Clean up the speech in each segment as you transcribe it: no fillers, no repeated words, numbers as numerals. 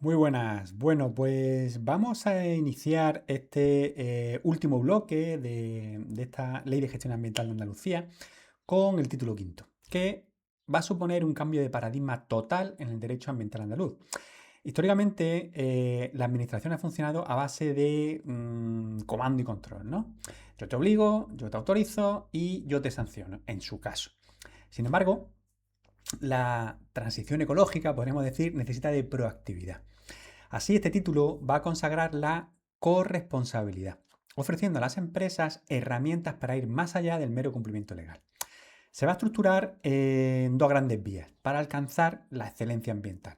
Muy buenas. Bueno, pues vamos a iniciar este último bloque de esta Ley de Gestión Ambiental de Andalucía con el título quinto, que va a suponer un cambio de paradigma total en el derecho ambiental andaluz. Históricamente, la administración ha funcionado a base de comando y control, ¿no? Yo te obligo, yo te autorizo y yo te sanciono, en su caso. Sin embargo, la transición ecológica, podríamos decir, necesita de proactividad. Así, este título va a consagrar la corresponsabilidad, ofreciendo a las empresas herramientas para ir más allá del mero cumplimiento legal. Se va a estructurar en dos grandes vías para alcanzar la excelencia ambiental: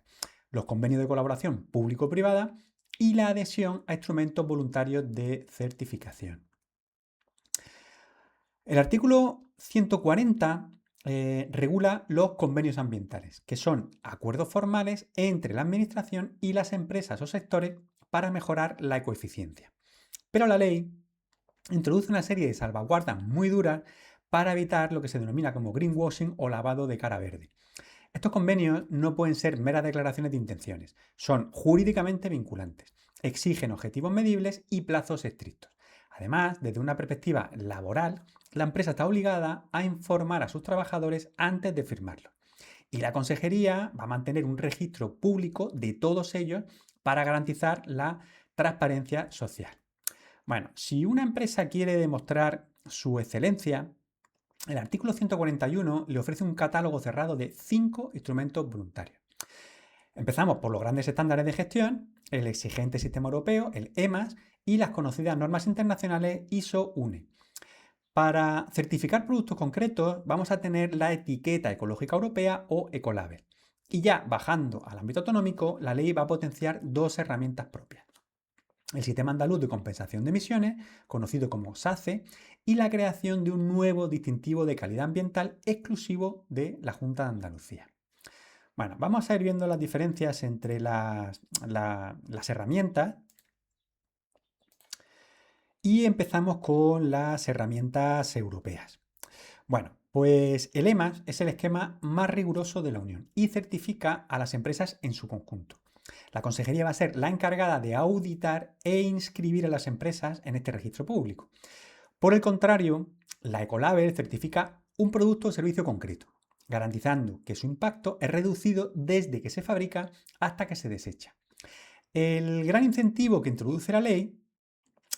los convenios de colaboración público-privada y la adhesión a instrumentos voluntarios de certificación. El artículo 140 regula los convenios ambientales, que son acuerdos formales entre la administración y las empresas o sectores para mejorar la ecoeficiencia. Pero la ley introduce una serie de salvaguardas muy duras para evitar lo que se denomina como greenwashing o lavado de cara verde. Estos convenios no pueden ser meras declaraciones de intenciones, son jurídicamente vinculantes, exigen objetivos medibles y plazos estrictos. Además, desde una perspectiva laboral, la empresa está obligada a informar a sus trabajadores antes de firmarlo. Y la consejería va a mantener un registro público de todos ellos para garantizar la transparencia social. Bueno, si una empresa quiere demostrar su excelencia, el artículo 141 le ofrece un catálogo cerrado de 5 instrumentos voluntarios. Empezamos por los grandes estándares de gestión, el exigente sistema europeo, el EMAS, y las conocidas normas internacionales ISO-UNE. Para certificar productos concretos vamos a tener la etiqueta ecológica europea o Ecolabel. Y ya bajando al ámbito autonómico, la ley va a potenciar dos herramientas propias: el Sistema Andaluz de Compensación de Emisiones, conocido como SACE, y la creación de un nuevo distintivo de calidad ambiental exclusivo de la Junta de Andalucía. Bueno, vamos a ir viendo las diferencias entre las herramientas y empezamos con las herramientas europeas. Bueno, pues el EMAS es el esquema más riguroso de la Unión y certifica a las empresas en su conjunto. La consejería va a ser la encargada de auditar e inscribir a las empresas en este registro público. Por el contrario, la Ecolabel certifica un producto o servicio concreto, garantizando que su impacto es reducido desde que se fabrica hasta que se desecha. El gran incentivo que introduce la ley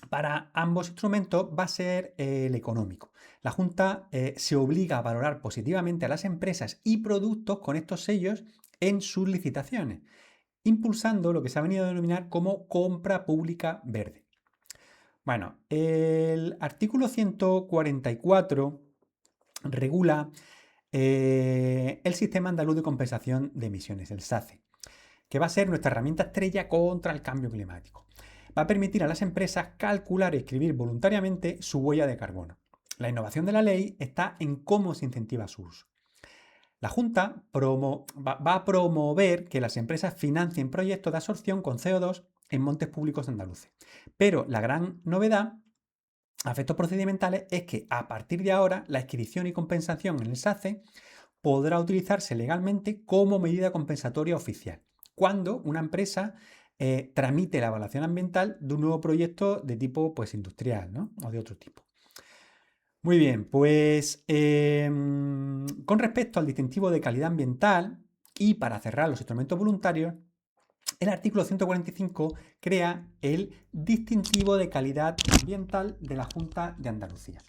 para ambos instrumentos va a ser el económico. La Junta se obliga a valorar positivamente a las empresas y productos con estos sellos en sus licitaciones, impulsando lo que se ha venido a denominar como compra pública verde. Bueno, el artículo 144 regula el Sistema Andaluz de Compensación de Emisiones, el SACE, que va a ser nuestra herramienta estrella contra el cambio climático. Va a permitir a las empresas calcular y escribir voluntariamente su huella de carbono. La innovación de la ley está en cómo se incentiva su uso. La Junta va a promover que las empresas financien proyectos de absorción con CO2 en montes públicos andaluces. Pero la gran novedad a efectos procedimentales es que a partir de ahora la inscripción y compensación en el SACE podrá utilizarse legalmente como medida compensatoria oficial cuando una empresa tramite la evaluación ambiental de un nuevo proyecto de tipo pues, industrial, ¿no? O de otro tipo. Muy bien, pues con respecto al distintivo de calidad ambiental y para cerrar los instrumentos voluntarios, el artículo 145 crea el distintivo de calidad ambiental de la Junta de Andalucía.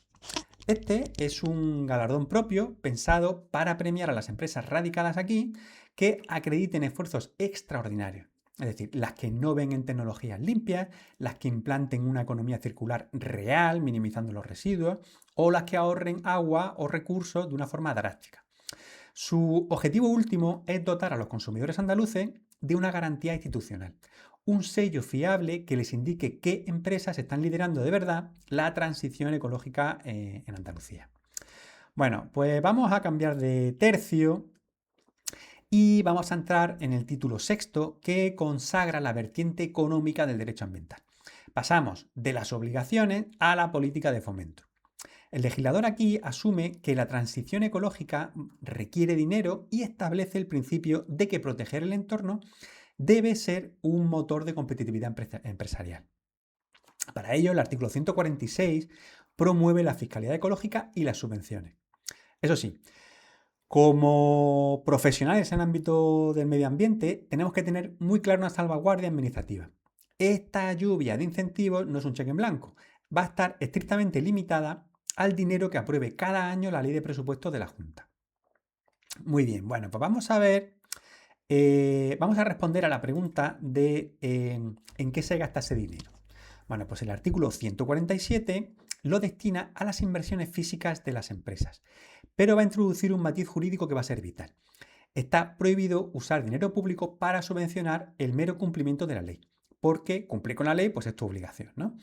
Este es un galardón propio pensado para premiar a las empresas radicadas aquí que acrediten esfuerzos extraordinarios. Es decir, las que innoven en tecnologías limpias, las que implanten una economía circular real, minimizando los residuos, o las que ahorren agua o recursos de una forma drástica. Su objetivo último es dotar a los consumidores andaluces de una garantía institucional, un sello fiable que les indique qué empresas están liderando de verdad la transición ecológica en Andalucía. Bueno, pues vamos a cambiar de tercio y vamos a entrar en el título sexto, que consagra la vertiente económica del derecho ambiental. Pasamos de las obligaciones a la política de fomento. El legislador aquí asume que la transición ecológica requiere dinero y establece el principio de que proteger el entorno debe ser un motor de competitividad empresarial. Para ello, el artículo 146 promueve la fiscalidad ecológica y las subvenciones. Eso sí, como profesionales en el ámbito del medio ambiente, tenemos que tener muy clara una salvaguardia administrativa. Esta lluvia de incentivos no es un cheque en blanco, va a estar estrictamente limitada al dinero que apruebe cada año la ley de presupuestos de la Junta. Muy bien, bueno, pues vamos a ver, vamos a responder a la pregunta de en qué se gasta ese dinero. Bueno, pues el artículo 147 lo destina a las inversiones físicas de las empresas, pero va a introducir un matiz jurídico que va a ser vital. Está prohibido usar dinero público para subvencionar el mero cumplimiento de la ley, porque cumplir con la ley pues es tu obligación, ¿no?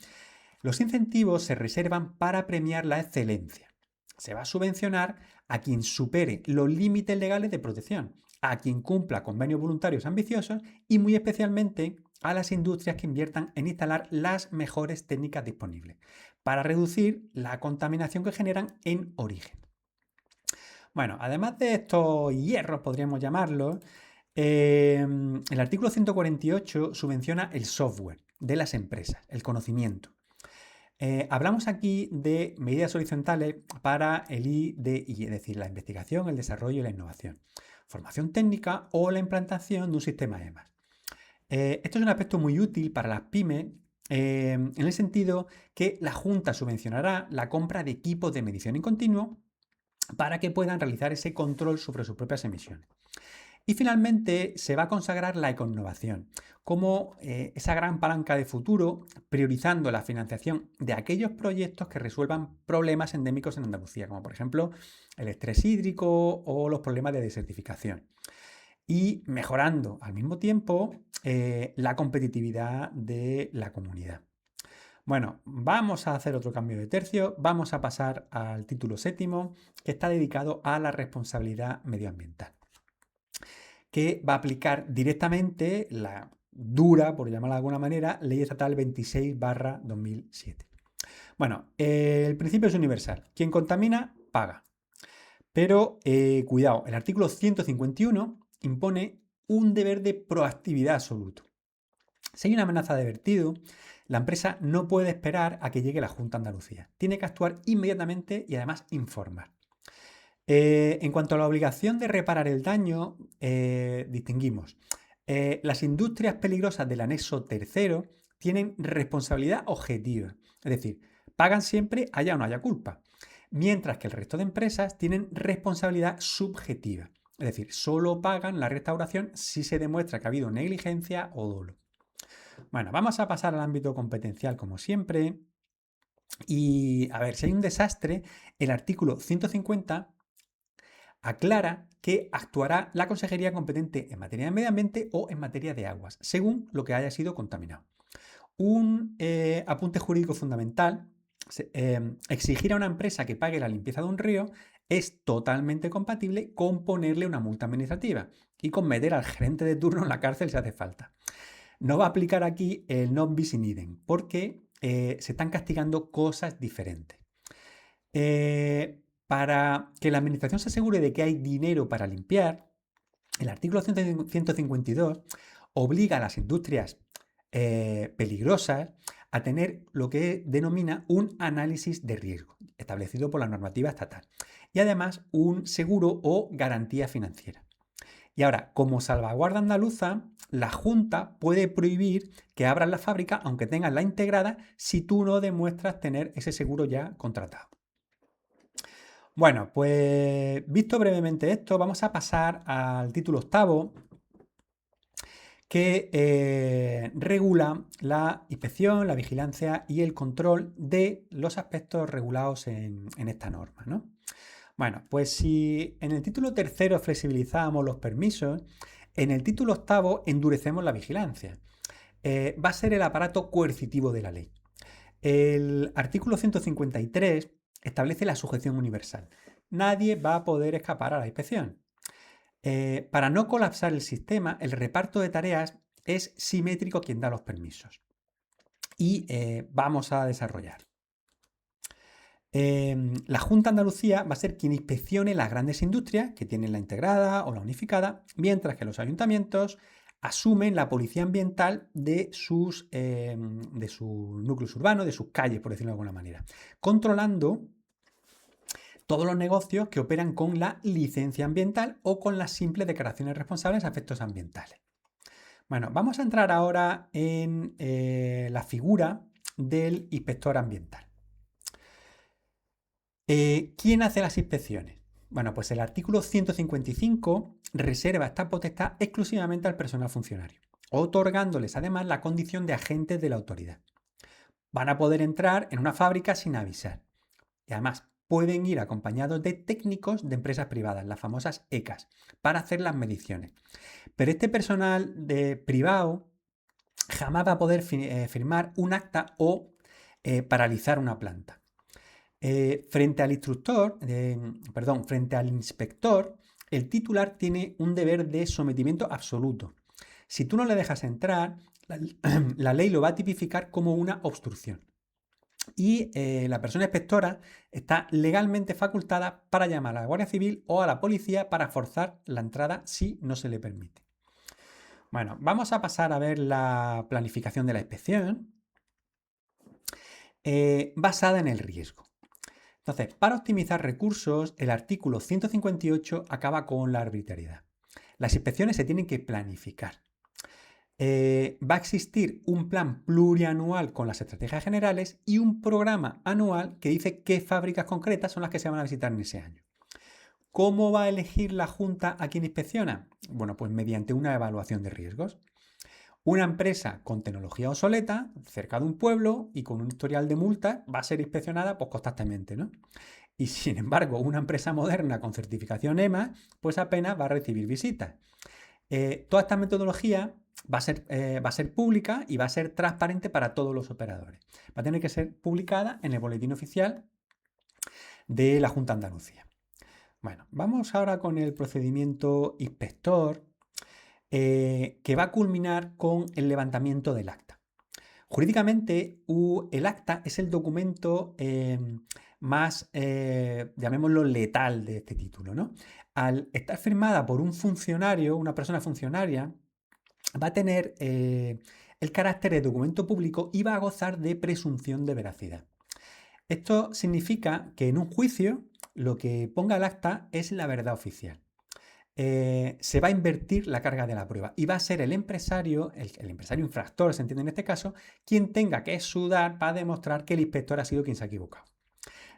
Los incentivos se reservan para premiar la excelencia. Se va a subvencionar a quien supere los límites legales de protección, a quien cumpla convenios voluntarios ambiciosos y muy especialmente a las industrias que inviertan en instalar las mejores técnicas disponibles para reducir la contaminación que generan en origen. Bueno, además de estos hierros, podríamos llamarlos, el artículo 148 subvenciona el software de las empresas, el conocimiento. Hablamos aquí de medidas horizontales para el IDI, es decir, la investigación, el desarrollo y la innovación, formación técnica o la implantación de un sistema EMAS. Esto es un aspecto muy útil para las pymes en el sentido que la Junta subvencionará la compra de equipos de medición en continuo para que puedan realizar ese control sobre sus propias emisiones. Y finalmente se va a consagrar la ecoinnovación como esa gran palanca de futuro, priorizando la financiación de aquellos proyectos que resuelvan problemas endémicos en Andalucía, como por ejemplo el estrés hídrico o los problemas de desertificación. Y mejorando al mismo tiempo la competitividad de la comunidad. Bueno, vamos a hacer otro cambio de tercio, vamos a pasar al título séptimo, que está dedicado a la responsabilidad medioambiental, que va a aplicar directamente la dura, por llamarla de alguna manera, Ley Estatal 26/2007. Bueno, el principio es universal. Quien contamina, paga. Pero cuidado, el artículo 151 impone un deber de proactividad absoluto. Si hay una amenaza de vertido, la empresa no puede esperar a que llegue la Junta de Andalucía. Tiene que actuar inmediatamente y además informar. En cuanto a la obligación de reparar el daño, distinguimos. Las industrias peligrosas del anexo tercero tienen responsabilidad objetiva, es decir, pagan siempre haya o no haya culpa, mientras que el resto de empresas tienen responsabilidad subjetiva, es decir, solo pagan la restauración si se demuestra que ha habido negligencia o dolo. Bueno, vamos a pasar al ámbito competencial como siempre. Y a ver, si hay un desastre, el artículo 150 aclara que actuará la consejería competente en materia de medio ambiente o en materia de aguas, según lo que haya sido contaminado. Un apunte jurídico fundamental, exigir a una empresa que pague la limpieza de un río es totalmente compatible con ponerle una multa administrativa y con meter al gerente de turno en la cárcel si hace falta. No va a aplicar aquí el non bis in idem, porque se están castigando cosas diferentes. Para que la administración se asegure de que hay dinero para limpiar, el artículo 152 obliga a las industrias peligrosas a tener lo que denomina un análisis de riesgo, establecido por la normativa estatal, y además un seguro o garantía financiera. Y ahora, como salvaguarda andaluza, la Junta puede prohibir que abran la fábrica aunque tengan la integrada si tú no demuestras tener ese seguro ya contratado. Bueno, pues visto brevemente esto, vamos a pasar al título octavo, que regula la inspección, la vigilancia y el control de los aspectos regulados en esta norma, ¿no? Bueno, pues si en el título tercero flexibilizábamos los permisos, en el título octavo endurecemos la vigilancia. Va a ser el aparato coercitivo de la ley. El artículo 153 establece la sujeción universal. Nadie va a poder escapar a la inspección. Para no colapsar el sistema, el reparto de tareas es simétrico quien da los permisos. Y vamos a desarrollar. La Junta de Andalucía va a ser quien inspeccione las grandes industrias que tienen la integrada o la unificada, mientras que los ayuntamientos asumen la policía ambiental de sus núcleos urbanos, de sus calles, por decirlo de alguna manera, controlando todos los negocios que operan con la licencia ambiental o con las simples declaraciones responsables a efectos ambientales. Bueno, vamos a entrar ahora en la figura del inspector ambiental. ¿Quién hace las inspecciones? Bueno, pues el artículo 155 reserva esta potestad exclusivamente al personal funcionario, otorgándoles además la condición de agentes de la autoridad. Van a poder entrar en una fábrica sin avisar. Y además pueden ir acompañados de técnicos de empresas privadas, las famosas ECAs, para hacer las mediciones. Pero este personal privado jamás va a poder firmar un acta o paralizar una planta. Frente al inspector, el titular tiene un deber de sometimiento absoluto. Si tú no le dejas entrar, la ley lo va a tipificar como una obstrucción. Y la persona inspectora está legalmente facultada para llamar a la Guardia Civil o a la policía para forzar la entrada si no se le permite. Bueno, vamos a pasar a ver la planificación de la inspección basada en el riesgo. Entonces, para optimizar recursos, el artículo 158 acaba con la arbitrariedad. Las inspecciones se tienen que planificar. Va a existir un plan plurianual con las estrategias generales y un programa anual que dice qué fábricas concretas son las que se van a visitar en ese año. ¿Cómo va a elegir la Junta a quien inspecciona? Bueno, pues mediante una evaluación de riesgos. Una empresa con tecnología obsoleta, cerca de un pueblo y con un historial de multas, va a ser inspeccionada pues, constantemente, ¿no? Y sin embargo, una empresa moderna con certificación EMA, pues apenas va a recibir visitas. Toda esta metodología va a ser pública y va a ser transparente para todos los operadores. Va a tener que ser publicada en el boletín oficial de la Junta de Andalucía. Bueno, vamos ahora con el procedimiento inspector, que va a culminar con el levantamiento del acta. Jurídicamente, el acta es el documento más, llamémoslo, letal de este título, ¿no? Al estar firmada por un funcionario, una persona funcionaria, va a tener el carácter de documento público y va a gozar de presunción de veracidad. Esto significa que en un juicio lo que ponga el acta es la verdad oficial. Se va a invertir la carga de la prueba y va a ser el empresario infractor, se entiende en este caso, quien tenga que sudar para demostrar que el inspector ha sido quien se ha equivocado.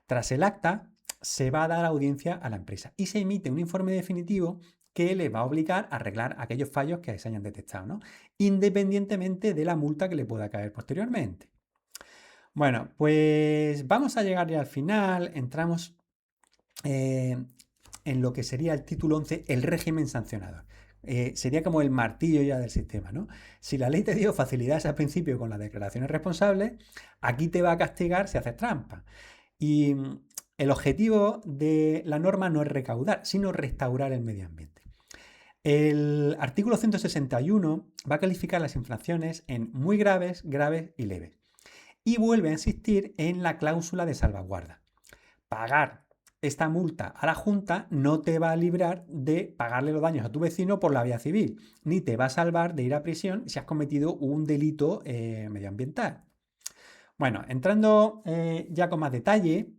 Tras el acta, se va a dar audiencia a la empresa y se emite un informe definitivo que le va a obligar a arreglar aquellos fallos que se hayan detectado, ¿no? Independientemente de la multa que le pueda caer posteriormente. Bueno, pues vamos a llegar ya al final, entramos en lo que sería el título 11, el régimen sancionador. Sería como el martillo ya del sistema, ¿no? Si la ley te dio facilidades al principio con las declaraciones responsables, aquí te va a castigar si haces trampa. Y el objetivo de la norma no es recaudar, sino restaurar el medio ambiente. El artículo 161 va a calificar las infracciones en muy graves, graves y leves. Y vuelve a insistir en la cláusula de salvaguarda. Pagar esta multa a la Junta no te va a librar de pagarle los daños a tu vecino por la vía civil, ni te va a salvar de ir a prisión si has cometido un delito medioambiental. Bueno, entrando ya con más detalle,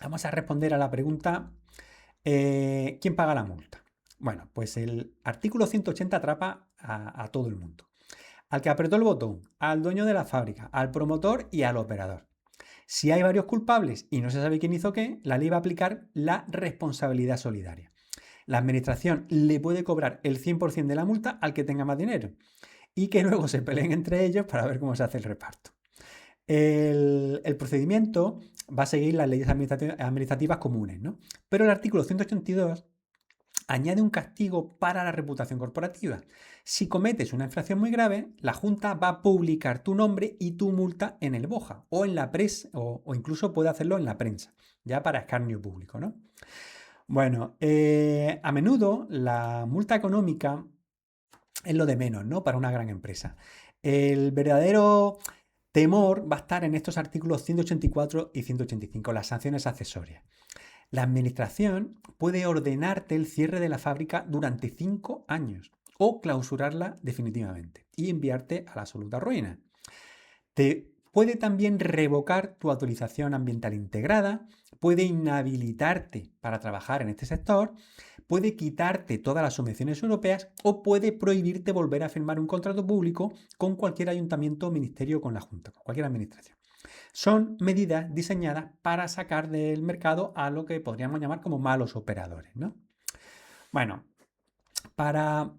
vamos a responder a la pregunta, ¿quién paga la multa? Bueno, pues el artículo 180 atrapa a todo el mundo. Al que apretó el botón, al dueño de la fábrica, al promotor y al operador. Si hay varios culpables y no se sabe quién hizo qué, la ley va a aplicar la responsabilidad solidaria. La administración le puede cobrar el 100% de la multa al que tenga más dinero y que luego se peleen entre ellos para ver cómo se hace el reparto. El procedimiento va a seguir las leyes administrativas comunes, ¿no? Pero el artículo 182 añade un castigo para la reputación corporativa. Si cometes una infracción muy grave, la Junta va a publicar tu nombre y tu multa en el BOJA o en la prensa, o incluso puede hacerlo en la prensa, ya para escarnio público, ¿no? Bueno, a menudo la multa económica es lo de menos, ¿no? Para una gran empresa. El verdadero temor va a estar en estos artículos 184 y 185, las sanciones accesorias. La administración puede ordenarte el cierre de la fábrica durante 5 años o clausurarla definitivamente y enviarte a la absoluta ruina. Te puede también revocar tu autorización ambiental integrada, puede inhabilitarte para trabajar en este sector, puede quitarte todas las subvenciones europeas o puede prohibirte volver a firmar un contrato público con cualquier ayuntamiento o ministerio o con la Junta, con cualquier administración. Son medidas diseñadas para sacar del mercado a lo que podríamos llamar como malos operadores, ¿no? Bueno, para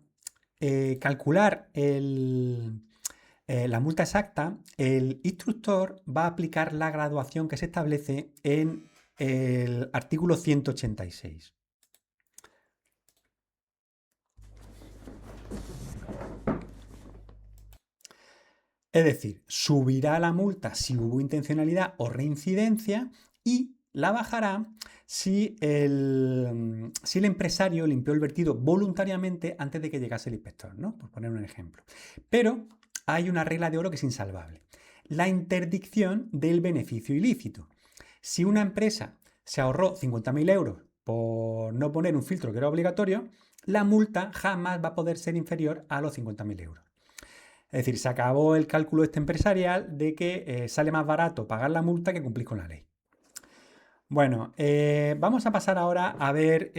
calcular la multa exacta, el instructor va a aplicar la graduación que se establece en el artículo 186. Es decir, subirá la multa si hubo intencionalidad o reincidencia y la bajará si el empresario limpió el vertido voluntariamente antes de que llegase el inspector, ¿no? Por poner un ejemplo. Pero hay una regla de oro que es insalvable. La interdicción del beneficio ilícito. Si una empresa se ahorró 50.000 euros por no poner un filtro que era obligatorio, la multa jamás va a poder ser inferior a los 50.000 euros. Es decir, se acabó el cálculo este empresarial de que sale más barato pagar la multa que cumplir con la ley. Bueno, vamos a pasar ahora a ver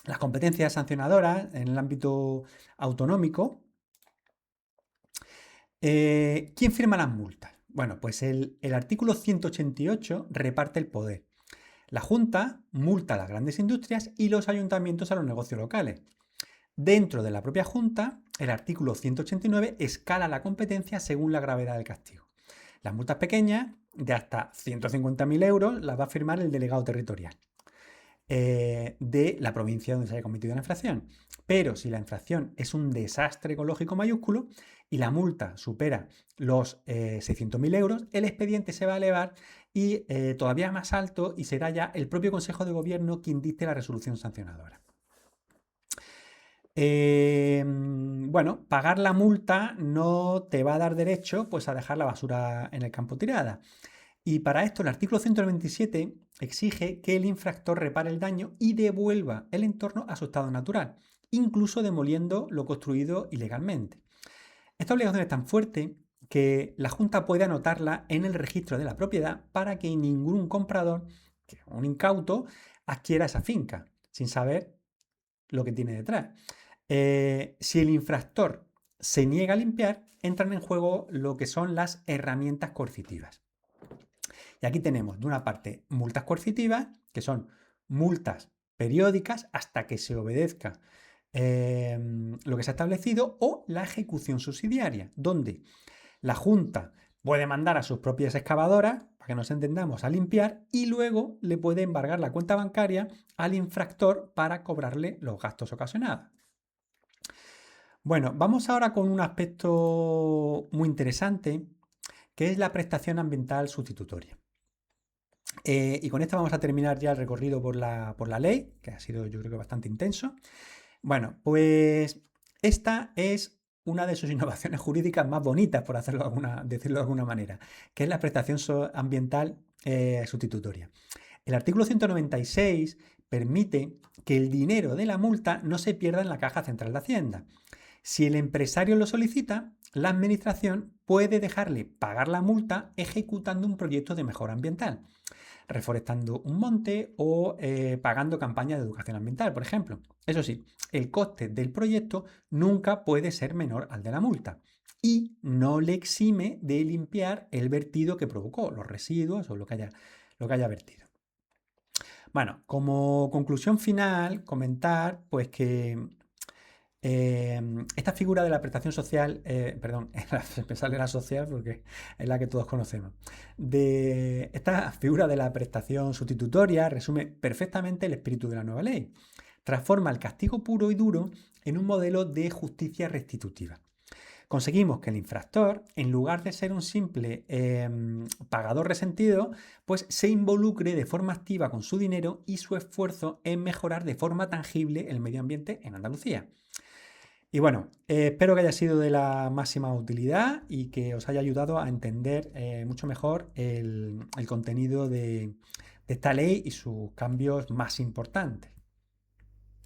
las competencias sancionadoras en el ámbito autonómico. ¿Quién firma las multas? Bueno, pues el artículo 188 reparte el poder. La Junta multa a las grandes industrias y los ayuntamientos a los negocios locales. Dentro de la propia Junta, el artículo 189 escala la competencia según la gravedad del castigo. Las multas pequeñas, de hasta 150.000 euros, las va a firmar el delegado territorial de la provincia donde se haya cometido la infracción. Pero si la infracción es un desastre ecológico mayúsculo y la multa supera los 600.000 euros, el expediente se va a elevar y todavía más alto y será ya el propio Consejo de Gobierno quien dicte la resolución sancionadora. Bueno, pagar la multa no te va a dar derecho pues, a dejar la basura en el campo tirada. Y para esto el artículo 197 exige que el infractor repare el daño y devuelva el entorno a su estado natural, incluso demoliendo lo construido ilegalmente. Esta obligación es tan fuerte que la Junta puede anotarla en el registro de la propiedad para que ningún comprador, un incauto, adquiera esa finca sin saber lo que tiene detrás. Si el infractor se niega a limpiar, entran en juego lo que son las herramientas coercitivas. Y aquí tenemos, de una parte, multas coercitivas, que son multas periódicas hasta que se obedezca lo que se ha establecido, o la ejecución subsidiaria, donde la Junta puede mandar a sus propias excavadoras, para que nos entendamos, a limpiar y luego le puede embargar la cuenta bancaria al infractor para cobrarle los gastos ocasionados. Bueno, vamos ahora con un aspecto muy interesante, que es la prestación ambiental sustitutoria. Y con esto vamos a terminar ya el recorrido por la ley, que ha sido yo creo que bastante intenso. Bueno, pues esta es una de sus innovaciones jurídicas más bonitas, por decirlo de alguna manera, que es la prestación ambiental sustitutoria. El artículo 196 permite que el dinero de la multa no se pierda en la caja central de Hacienda. Si el empresario lo solicita, la administración puede dejarle pagar la multa ejecutando un proyecto de mejora ambiental, reforestando un monte o pagando campañas de educación ambiental, por ejemplo. Eso sí, el coste del proyecto nunca puede ser menor al de la multa y no le exime de limpiar el vertido que provocó, los residuos o lo que haya vertido. Bueno, como conclusión final, comentar pues que esta figura de la prestación social, me sale la social porque es la que todos conocemos. Esta figura de la prestación sustitutoria resume perfectamente el espíritu de la nueva ley. Transforma el castigo puro y duro en un modelo de justicia restitutiva. Conseguimos que el infractor, en lugar de ser un simple pagador resentido, pues se involucre de forma activa con su dinero y su esfuerzo en mejorar de forma tangible el medio ambiente en Andalucía. Y bueno, espero que haya sido de la máxima utilidad y que os haya ayudado a entender mucho mejor el contenido de esta ley y sus cambios más importantes.